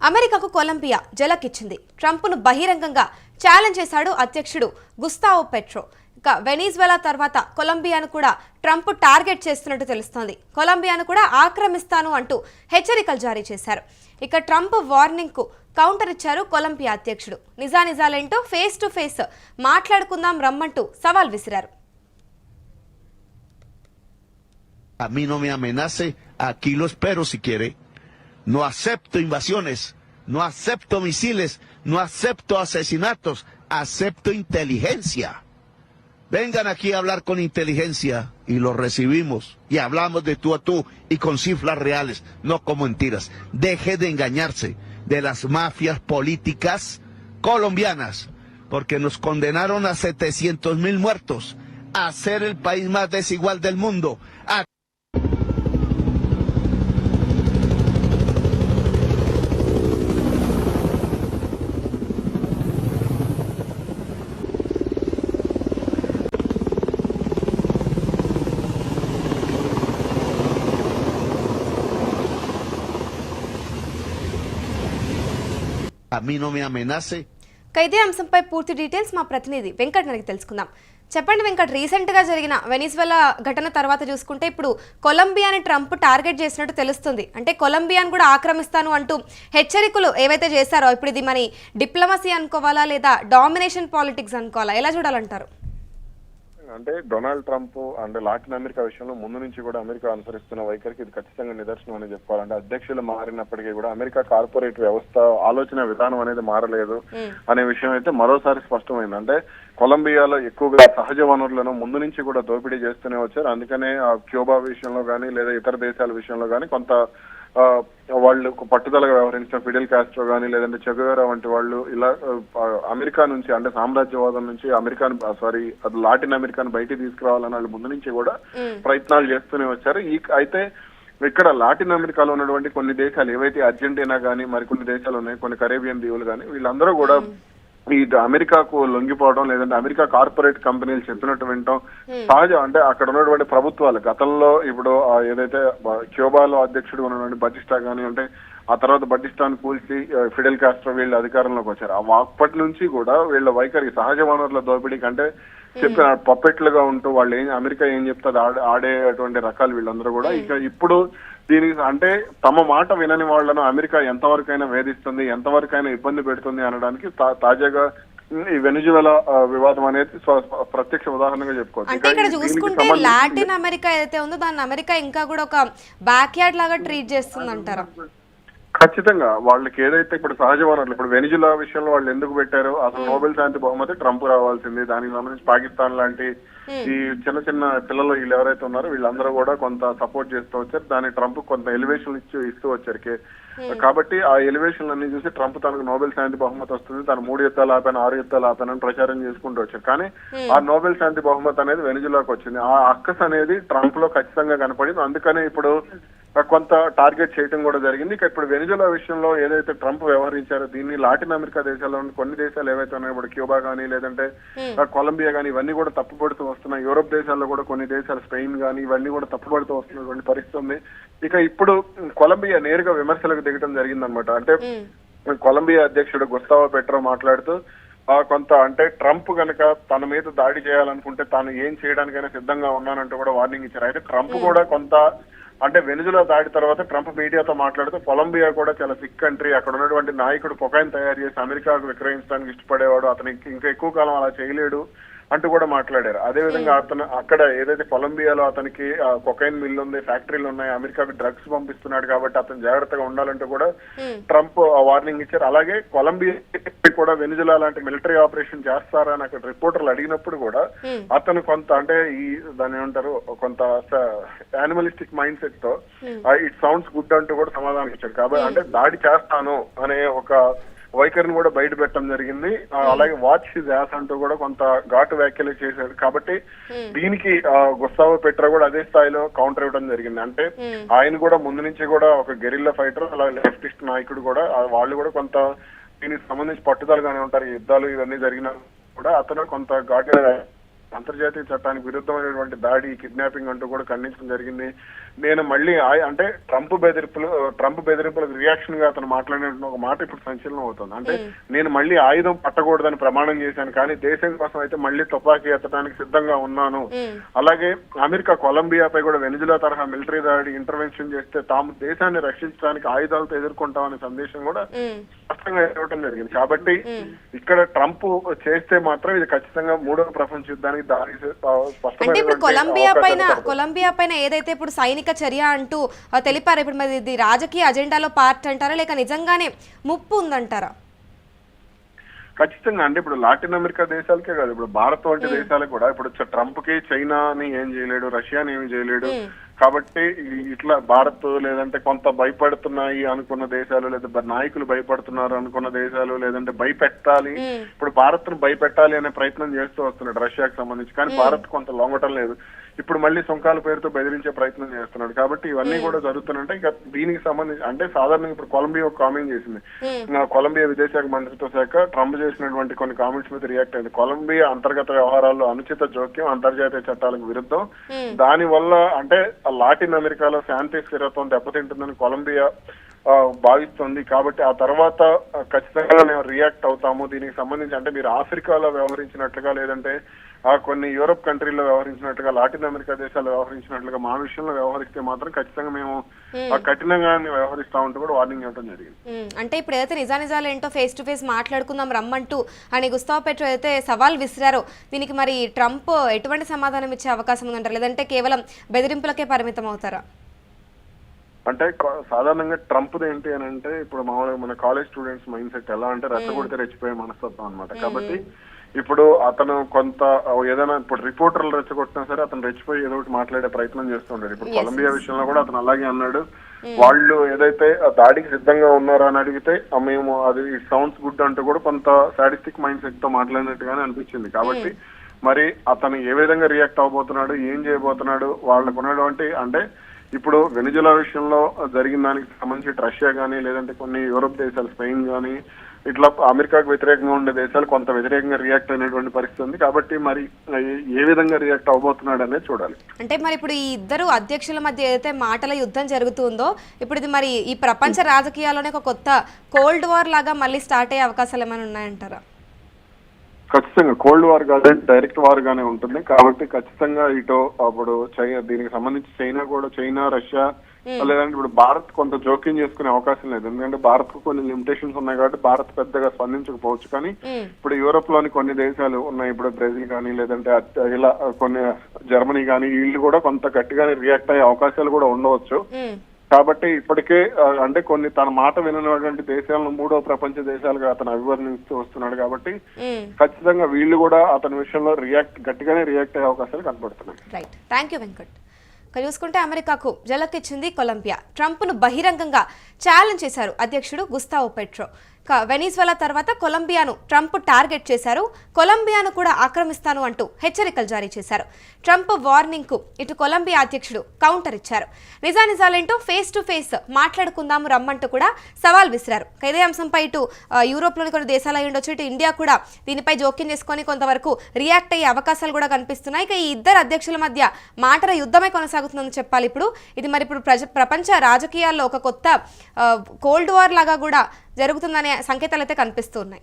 అమెరికాకు కొలంబియా జలకిచ్చింది. ట్రంప్ను బహిరంగంగా ఛాలెంజ్ చేశాడు అధ్యక్షుడు గుస్తావో పెట్రో. ఇక వెనిజువెలా తర్వాత కొలంబియాను కూడా ట్రంప్ టార్గెట్ చేస్తున్నట్టు తెలుస్తోంది. కొలంబియాను కూడా ఆక్రమిస్తాను అంటూ హెచ్చరికలు జారీ చేశారు. ఇక ట్రంప్ వార్నింగ్ కు కౌంటర్ ఇచ్చారు కొలంబియా అధ్యక్షుడు. నిజానిజాలేంటో ఫేస్ టు ఫేస్ మాట్లాడుకుందాం రమ్మంటూ సవాల్ విసిరారు. A mí no me amenace, aquí lo espero si quiere. No acepto invasiones, no acepto misiles, no acepto asesinatos, acepto inteligencia. Vengan aquí a hablar con inteligencia y lo recibimos y hablamos de tú a tú y con cifras reales, no con mentiras. Deje de engañarse de las mafias políticas colombianas, porque nos condenaron a 700,000 muertos, a ser el país más desigual del mundo, a mí no me amenace. ఇదే అంశంపై పూర్తి details మా ప్రతినిధి వెంకట్ అడిగి తెలుసుకుందాం. చెప్పండి Venkat, recent గా జరిగిన వెనిజువెలా ఘటన తర్వాత చూసుకుంటే ఇప్పుడు కొలంబియాని ట్రంప్ టార్గెట్ చేసినట్టు తెలుస్తుంది. అంటే కొలంబియాను కూడా ఆక్రమిస్తాను అంటూ హెచ్చరికలు ఏవైతే చేశారో ఇప్పుడు ఇది మరి డిప్లొమసీ అనుకోవాలా లేదా డామినేషన్ పాలిటిక్స్ అనుకోవాలా, ఎలా చూడాలంటారు? అంటే డొనాల్డ్ ట్రంప్ అంటే లాటిన్ అమెరికా విషయంలో ముందు నుంచి కూడా అమెరికా అనుసరిస్తున్న వైఖరికి ఇది ఖచ్చితంగా నిదర్శనం అని చెప్పుకోవాలంటే అధ్యక్షులు మారినప్పటికీ కూడా అమెరికా కార్పొరేట్ వ్యవస్థ ఆలోచన విధానం అనేది మారలేదు అనే విషయం అయితే మరోసారి స్పష్టమైంది. అంటే కొలంబియాలో ఎక్కువగా సహజ వనరులను ముందు నుంచి కూడా దోపిడీ చేస్తూనే వచ్చారు. అందుకనే క్యూబా విషయంలో కానీ లేదా ఇతర దేశాల విషయంలో కానీ కొంత వాళ్ళు పట్టుదలగా వ్యవహరించిన ఫిడెల్ కాస్ట్రో కానీ లేదంటే చెగువేరా వంటి వాళ్ళు ఇలా అమెరికా నుంచి అంటే సామ్రాజ్యవాదం నుంచి లాటిన్ అమెరికాను బయటికి తీసుకురావాలని వాళ్ళు ముందు నుంచి కూడా ప్రయత్నాలు చేస్తూనే వచ్చారు. అయితే ఇక్కడ లాటిన్ అమెరికాలో ఉన్నటువంటి కొన్ని దేశాలు ఏవైతే అర్జెంటీనా కానీ మరికొన్ని దేశాలు ఉన్నాయి, కొన్ని కరేబియన్ దీవులు కానీ, వీళ్ళందరూ కూడా ఈ అమెరికాకు లొంగిపోవడం లేదంటే అమెరికా కార్పొరేట్ కంపెనీలు చెప్పినట్టు వినటం సహజం. అంటే అక్కడ ఉన్నటువంటి ప్రభుత్వాలు గతంలో ఇప్పుడు ఏదైతే క్యూబాలో అధ్యక్షుడు ఉన్నటువంటి బటిస్టా కానీ అంటే ఆ తర్వాత బటిస్టాను కూల్చి ఫిడెల్ కాస్ట్రో వీళ్ళు అధికారంలోకి వచ్చారు. అప్పటి నుంచి కూడా వీళ్ళ వైఖరి సహజ వనరుల దోపిడీ కంటే చెప్పిన పప్పెట్లుగా ఉంటూ వాళ్ళు అమెరికా ఏం చెప్తే ఆడేటువంటి రకాలు వీళ్ళందరూ కూడా. ఇక ఇప్పుడు దీనికి అంటే తమ మాట వినని వాళ్లను అమెరికా ఎంతవరకైనా వేధిస్తుంది, ఎంతవరకైనా ఇబ్బంది పెడుతుంది అనడానికి తాజాగా ఈ వెనిజువెలా వివాదం అనేది ప్రత్యక్ష ఉదాహరణగా చెప్పుకోవచ్చు. అంటే ఇక్కడ చూసుకుంటే లాటిన్ అమెరికా ఏదైతే ఉందో దాన్ని అమెరికా ఇంకా కూడా ఒక బ్యాక్ యార్డ్ లాగా ట్రీట్ చేస్తుంది అంటారా? ఖచ్చితంగా వాళ్ళకి ఏదైతే ఇప్పుడు సహజ వనరులు ఇప్పుడు వెనిజులా విషయంలో వాళ్ళు ఎందుకు పెట్టారో అసలు నోబెల్ శాంతి బహుమతి ట్రంప్ రావాల్సింది. దానికి సంబంధించి పాకిస్తాన్ లాంటి ఈ చిన్న చిన్న పిల్లలు వీళ్ళు ఎవరైతే ఉన్నారో వీళ్ళందరూ కూడా కొంత సపోర్ట్ చేస్తూ వచ్చారు. దానికి ట్రంప్ కొంత ఎలివేషన్ ఇస్తూ వచ్చారు. కాబట్టి ఆ ఎలివేషన్ అన్ని చూసి ట్రంప్ తనకు నోబెల్ శాంతి బహుమతి వస్తుంది, తను 3 యుద్ధాలు ఆపాను 6 యుద్ధాలు ఆపానని ప్రచారం చేసుకుంటూ వచ్చారు. కానీ ఆ నోబెల్ శాంతి బహుమతి అనేది వెనిజులాకు వచ్చింది. ఆ అక్కస్ అనేది ట్రంప్ లో ఖచ్చితంగా కనపడింది. అందుకనే ఇప్పుడు కొంత టార్గెట్ చేయడం కూడా జరిగింది. ఇక ఇప్పుడు వెనిజులా విషయంలో ఏదైతే ట్రంప్ వ్యవహరించారో దీన్ని లాటిన్ అమెరికా దేశాల్లో కొన్ని దేశాలు ఏవైతే ఉన్నాయో ఇప్పుడు క్యూబా కానీ లేదంటే కొలంబియా కానీ ఇవన్నీ కూడా తప్పుపడుతూ వస్తున్నాయి. యూరోప్ దేశాల్లో కూడా కొన్ని దేశాలు స్పెయిన్ కానీ ఇవన్నీ కూడా తప్పుపడుతూ వస్తున్నటువంటి పరిస్థితి ఉంది. ఇక ఇప్పుడు కొలంబియా నేరుగా విమర్శలకు దిగడం జరిగిందనమాట. అంటే కొలంబియా అధ్యక్షుడు గుస్తావో పెట్రో మాట్లాడుతూ కొంత అంటే ట్రంప్ కనుక తన మీద దాడి చేయాలనుకుంటే తాను ఏం చేయడానికైనా సిద్ధంగా ఉన్నానంటూ కూడా వార్నింగ్ ఇచ్చారు. అయితే ట్రంప్ కూడా కొంత అంటే వెనిజులా దాడి తర్వాత ట్రంప్ మీడియాతో మాట్లాడుతూ కొలంబియా కూడా చాలా సిక్ కంట్రీ, అక్కడ ఉన్నటువంటి నాయకుడు కొకైన్ తయారు చేసి అమెరికాకు విక్రయించడానికి ఇష్టపడేవాడు, అతనికి ఇంకా ఎక్కువ కాలం అలా చేయలేడు అంటూ కూడా మాట్లాడారు. అదేవిధంగా అతను అక్కడ ఏదైతే కొలంబియాలో అతనికి కొకైన్ మిల్ ఉంది, ఫ్యాక్టరీలు ఉన్నాయి, అమెరికాకు డ్రగ్స్ పంపిస్తున్నాడు కాబట్టి అతను జాగ్రత్తగా ఉండాలంటూ కూడా ట్రంప్ వార్నింగ్ ఇచ్చారు. అలాగే కొలంబియా కూడా వెనిజులా లాంటి మిలిటరీ ఆపరేషన్ చేస్తారా అని అక్కడ రిపోర్టర్లు అడిగినప్పుడు కూడా అతను కొంత అంటే ఈ దాని ఏమంటారు కొంత యానిమలిస్టిక్ మైండ్ సెట్ తో ఇట్ సౌండ్స్ గుడ్ అంటూ కూడా సమాధానం ఇచ్చాడు. కాబట్టి అంటే దాడి చేస్తాను అనే ఒక వైఖరిని కూడా బయట పెట్టడం జరిగింది. అలాగే వాచ్ హిజ్ యాస్ అంటూ కూడా కొంత ఘాటు వ్యాఖ్యలు చేశారు. కాబట్టి దీనికి గుస్తావో పెట్రో కూడా అదే స్థాయిలో కౌంటర్ ఇవ్వడం జరిగింది. అంటే ఆయన కూడా ముందు నుంచి కూడా ఒక గెరిల్లా ఫైటర్, అలాగే లెఫ్టిస్ట్ నాయకుడు కూడా వాళ్ళు కూడా కొంత దీనికి సంబంధించి పట్టుదలగానే ఉంటారు. యుద్ధాలు ఇవన్నీ జరిగినా కూడా అతను కొంత ఘాటుగా అంతర్జాతీయ చట్టానికి విరుద్ధమైనటువంటి దాడి, కిడ్నాపింగ్ అంటూ కూడా ఖండించడం జరిగింది. నేను మళ్ళీ అంటే ట్రంప్ బెదిరింపులకు రియాక్షన్ గా అతను మాట్లాడిన ఒక మాట ఇప్పుడు సంచలనం అవుతుంది. అంటే నేను మళ్ళీ ఆయుధం పట్టకూడదని ప్రమాణం చేశాను, కానీ దేశం కోసం అయితే మళ్ళీ తుపాకీ ఎత్తడానికి సిద్ధంగా ఉన్నాను. అలాగే అమెరికా కొలంబియాపై కూడా వెనిజులా తరహా మిలిటరీ దాడి ఇంటర్వెన్షన్ చేస్తే తాము దేశాన్ని రక్షించడానికి ఆయుధాలతో ఎదుర్కొంటామనే సందేశం కూడా స్పష్టంగా ఇవ్వడం జరిగింది. కాబట్టి ఇక్కడ ట్రంప్ చేస్తే మాత్రం ఇది ఖచ్చితంగా మూడవ ప్రపంచ యుద్ధానికి దారి అంటే ఇప్పుడు కొలంబియా పైన ఏదైతే ఇప్పుడు సైనిక చర్య అంటూ తెలిపారు, ఇప్పుడు మరి ఇది రాజకీయ అజెండాలో పార్ట్ అంటారా లేక నిజంగానే ముప్పు ఉందంటారా? ఖచ్చితంగా. అంటే ఇప్పుడు లాటిన్ అమెరికా దేశాలకే కాదు, ఇప్పుడు భారత్ వంటి దేశాలకు కూడా ఇప్పుడు ట్రంప్ కి చైనాని ఏం చేయలేడు, రష్యాని ఏమి చేయలేడు. కాబట్టి ఇట్లా భారత్ లేదంటే కొంత భయపడుతున్నాయి అనుకున్న దేశాలు, లేదా నాయకులు భయపడుతున్నారు అనుకున్న దేశాలు, లేదంటే భయపెట్టాలి, ఇప్పుడు భారత్ ను భయపెట్టాలి అనే ప్రయత్నం చేస్తూ వస్తున్నాడు రష్యాకి సంబంధించి. కానీ భారత్ కొంత లొంగటం లేదు. ఇప్పుడు మళ్ళీ సుంకాల పేరుతో బెదిరించే ప్రయత్నం చేస్తున్నాడు. కాబట్టి ఇవన్నీ కూడా జరుగుతున్నాయంటే ఇక దీనికి సంబంధించి అంటే సాధారణంగా ఇప్పుడు కొలంబియా ఒక కామెంట్ చేసింది. కొలంబియా విదేశాంగ మంత్రిత్వ శాఖ ట్రంప్ చేసినటువంటి కొన్ని కామెంట్స్ మీద రియాక్ట్ అయింది. కొలంబియా అంతర్గత వ్యవహారాల్లో అనుచిత జోక్యం, అంతర్జాతీయ చట్టాలకు విరుద్ధం, దాని వల్ల అంటే లాటిన్ అమెరికాలో శాంతి స్థిరత్వం దెబ్బతింటుందని కొలంబియా భావిస్తుంది. కాబట్టి ఆ తర్వాత ఖచ్చితంగా మేము రియాక్ట్ అవుతాము. దీనికి సంబంధించి అంటే మీరు ఆఫ్రికాలో వ్యవహరించినట్లుగా, లేదంటే కొన్ని యూరోప్ కంట్రీలో వ్యవహరించినట్లుగా, లాటిన్ అమెరికా దేశాల్లో వ్యవహరించినట్లుగా మా విషయంలో వ్యవహరిస్తే మాత్రం ఖచ్చితంగా మేము కఠినంగా వ్యవహరిస్తా ఉంటూ కూడా వార్నింగ్ ఇవ్వడం జరిగింది. అంటే ఇప్పుడు ఏదైతే నిజానిజాలు ఏంటో ఫేస్ టు ఫేస్ మాట్లాడుకుందాం రమ్మంటూ అని గుస్తావో పెట్రో అయితే సవాల్ విసిరారో, దీనికి మరి ట్రంప్ ఎటువంటి సమాధానం ఇచ్చే అవకాశం ఉందంటారు, లేదంటే కేవలం బెదిరింపులకే పరిమితం అవుతారా? అంటే సాధారణంగా ట్రంప్ ఏంటి అని అంటే ఇప్పుడు మామూలుగా మన కాలేజ్ స్టూడెంట్స్ మైండ్ సెట్ ఎలా అంటే రెచ్చగొడితే రెచ్చిపోయే మనస్తత్వం అనమాట. కాబట్టి ఇప్పుడు అతను కొంత ఏదైనా ఇప్పుడు రిపోర్టర్లు రెచ్చగొట్టినా సరే అతను రెచ్చిపోయి ఏదో ఒకటి మాట్లాడే ప్రయత్నం చేస్తుంటాడు. ఇప్పుడు కొలంబియా విషయంలో కూడా అతను అలాగే అన్నాడు. వాళ్ళు ఏదైతే దాడికి సిద్ధంగా ఉన్నారో అని అడిగితే మేము అది ఇట్ సౌండ్స్ గుడ్ అంటూ కూడా కొంత సాడిస్టిక్ మైండ్ సెట్ తో మాట్లాడినట్టుగానే అనిపించింది. కాబట్టి మరి అతను ఏ విధంగా రియాక్ట్ అవబోతున్నాడు, ఏం చేయబోతున్నాడు, వాళ్ళకు ఉన్నటువంటి అంటే ఇప్పుడు వెనిజులా విషయంలో జరిగిన దానికి సంబంధించి రష్యా కానీ, లేదంటే కొన్ని యూరోప్ దేశాలు, స్పెయిన్ కానీ, ఇట్లా అమెరికాకు వ్యతిరేకంగా ఉండే దేశాలు కొంత వ్యతిరేకంగా రియాక్ట్ అయినటువంటి పరిస్థితి ఉంది. కాబట్టి మరి ఏ విధంగా రియాక్ట్ అవబోతున్నాడు అనేది చూడాలి. అంటే మరి ఇప్పుడు ఈ ఇద్దరు అధ్యక్షుల మధ్య ఏదైతే మాటల యుద్ధం జరుగుతుందో, ఇప్పుడు ఇది మరి ఈ ప్రపంచ రాజకీయాల్లోనే ఒక కొత్త కోల్డ్ వార్ లాగా మళ్ళీ స్టార్ట్ అయ్యే అవకాశాలు ఏమైనా ఉన్నాయంటారా? ఖచ్చితంగా కోల్డ్ వార్ కాదు, డైరెక్ట్ వార్ గానే ఉంటుంది. కాబట్టి ఖచ్చితంగా ఇటు అప్పుడు దీనికి సంబంధించి చైనా, రష్యా, లేదంటే ఇప్పుడు భారత్ కొంత జోక్యం చేసుకునే అవకాశం లేదు. ఎందుకంటే భారత్ కు కొన్ని లిమిటేషన్స్ ఉన్నాయి కాబట్టి భారత్ పెద్దగా స్పందించకపోవచ్చు. కానీ ఇప్పుడు యూరోప్ లోని కొన్ని దేశాలు ఉన్నాయి, ఇప్పుడు బ్రెజిల్ కానీ, లేదంటే ఇలా కొన్ని జర్మనీ కానీ, వీళ్ళు కూడా కొంత గట్టిగానే రియాక్ట్ అయ్యే అవకాశాలు కూడా ఉండవచ్చు. కాబట్టి ఇప్పటికే అంటే కొన్ని తన మాట వినటువంటి దేశాలను మూడో ప్రపంచ దేశాలుగా అతను అభివర్ణిస్తూ వస్తున్నాడు. కాబట్టి ఖచ్చితంగా వీళ్ళు కూడా అతని విషయంలో గట్టిగానే రియాక్ట్ అయ్యే అవకాశాలు కనబడుతున్నాయి. Right, thank you Venkat. చూసుకుంటే అమెరికాకు జలకిచ్చింది కొలంబియా. ట్రంప్ను బహిరంగంగా ఛాలెంజ్ చేశారు అధ్యక్షుడు గుస్తావో పెట్రో. వెనిజులా తర్వాత కొలంబియాను ట్రంప్ టార్గెట్ చేశారు. కొలంబియాను కూడా ఆక్రమిస్తాను అంటూ హెచ్చరికలు జారీ చేశారు. ట్రంప్ వార్నింగ్ కు ఇటు కొలంబియా అధ్యక్షుడు కౌంటర్ ఇచ్చారు. నిజానిజాలేంటో ఫేస్ టు ఫేస్ మాట్లాడుకుందాము రమ్మంటూ కూడా సవాల్ విసిరారు. ఇదే అంశంపై ఇటు యూరోప్లోని కొన్ని దేశాలు అయి ఉండొచ్చు, ఇటు ఇండియా కూడా దీనిపై జోక్యం చేసుకొని కొంతవరకు రియాక్ట్ అయ్యే అవకాశాలు కూడా కనిపిస్తున్నాయి. ఇక ఈ ఇద్దరు అధ్యక్షుల మధ్య మాటల యుద్ధమే కొనసాగుతుందని చెప్పాలి. ఇది మరి ఇప్పుడు ప్రపంచ రాజకీయాల్లో ఒక కొత్త కోల్డ్ వార్ లాగా కూడా జరుగుతుందనే సంకేతాలు అయితే కనిపిస్తున్నాయి.